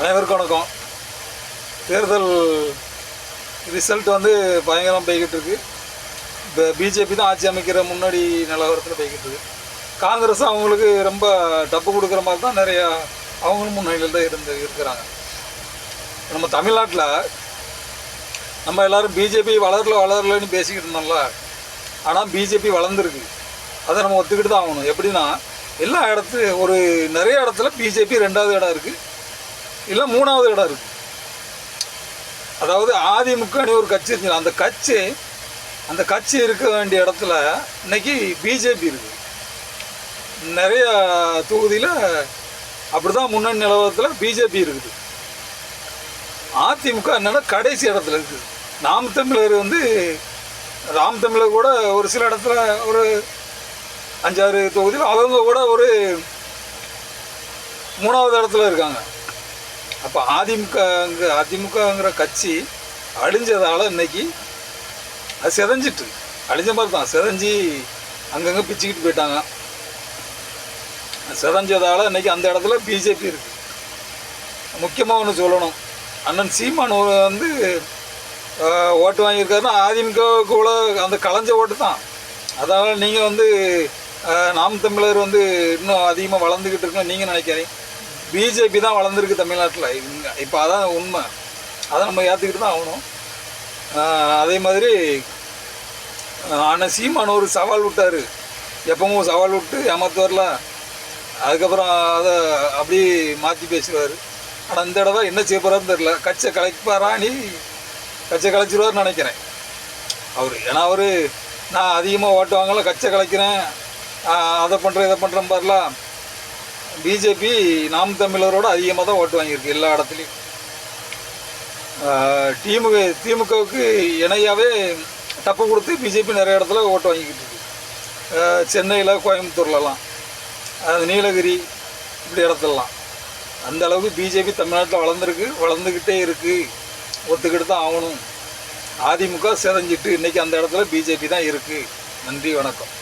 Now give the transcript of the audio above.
அனைவருக்கும் வணக்கம். தேர்தல் ரிசல்ட் வந்து பயங்கரம் போய்கிட்டு இருக்கு. இப்போ பிஜேபி தான் ஆட்சி அமைக்கிற முன்னாடி நிலவரத்தில் போய்கிட்டு இருக்கு. காங்கிரஸ் அவங்களுக்கு ரொம்ப டப்பு கொடுக்குற மாதிரி தான் நிறையா அவங்களும் முன்னணியில் தான் இருக்கிறாங்க. நம்ம தமிழ்நாட்டில் நம்ம எல்லோரும் பிஜேபி வளரலன்னு பேசிக்கிட்டு இருந்தோம்ல. ஆனால் பிஜேபி வளர்ந்துருக்கு. அதை நம்ம ஒத்துக்கிட்டு தான் ஆகணும். எப்படின்னா எல்லா நிறைய இடத்துல பிஜேபி 2வது இடம் இருக்குது, இல்லை 3வது இடம் இருக்குது. அதாவது அதிமுகன்னு ஒரு கட்சி இருந்துச்சு. அந்த கட்சி இருக்க வேண்டிய இடத்துல இன்னைக்கு பிஜேபி இருக்குது. நிறைய தொகுதியில் அப்படி தான் முன்னணி நிலவரத்தில் பிஜேபி இருக்குது. அதிமுக என்னென்னா கடைசி இடத்துல இருக்குது. நாம் தமிழர் கூட ஒரு சில இடத்துல ஒரு 5-6 தொகுதியில் அவங்க கூட ஒரு 3வது இடத்துல இருக்காங்க. அப்போ அதிமுகங்கிற கட்சி அழிஞ்சதால் இன்னைக்கு அது செதஞ்சிட்டு அழிஞ்ச மாதிரி தான் செதஞ்சி அங்கங்கே பிச்சுக்கிட்டு போயிட்டாங்க. செதஞ்சதால் இன்னைக்கு அந்த இடத்துல பிஜேபி இருக்குது. முக்கியமாக ஒன்று சொல்லணும், அண்ணன் சீமான் வந்து ஓட்டு வாங்கியிருக்காருன்னா அதிமுகவுக்குள்ள அந்த கலைஞ்ச ஓட்டு தான். அதனால் நீங்கள் வந்து நாம் தமிழர் வந்து இன்னும் அதிகமாக வளர்ந்துக்கிட்டு இருக்குன்னு நீங்கள் நினைக்கிறீங்க. பிஜேபி தான் வளர்ந்துருக்கு தமிழ்நாட்டில். இப்போ அதான் உண்மை. அதை நம்ம ஏற்றுக்கிட்டு தான் ஆகணும். அதே மாதிரி ஆனால் சீமான் ஒரு சவால் விட்டார். எப்பவும் சவால் விட்டு ஏமாத்துவார்ல, அதுக்கப்புறம் அதை அப்படி மாற்றி பேசுவார். ஆனால் இந்த தடவை என்ன செய்ய போகிறாருன்னு தெரில. கட்சியை கலைச்சிருவார்னு நினைக்கிறேன் அவர். ஏன்னா நான் அதிகமாக ஓட்டு வாங்கலாம், கட்சியை கலைக்கிறேன், அதை பண்ணுறேன் இதை பண்ணுறேன் பாருலாம். பிஜேபி நாம் தமிழரோட அதிகமாக தான் ஓட்டு வாங்கியிருக்கு எல்லா இடத்துலையும். திமுகவுக்கு இணையாகவே டப்பு கொடுத்து பிஜேபி நிறைய இடத்துல ஓட்டு வாங்கிக்கிட்டு இருக்கு. சென்னையில், கோயம்புத்தூர்லலாம், நீலகிரி இப்படி இடத்துலலாம் அந்த அளவுக்கு பிஜேபி தமிழ்நாட்டில் வளர்ந்துக்கிட்டே இருக்குது. ஒத்துக்கிட்டு தான் ஆகணும். அதிமுக செதஞ்சிட்டு இன்றைக்கி அந்த இடத்துல பிஜேபி தான் இருக்குது. நன்றி, வணக்கம்.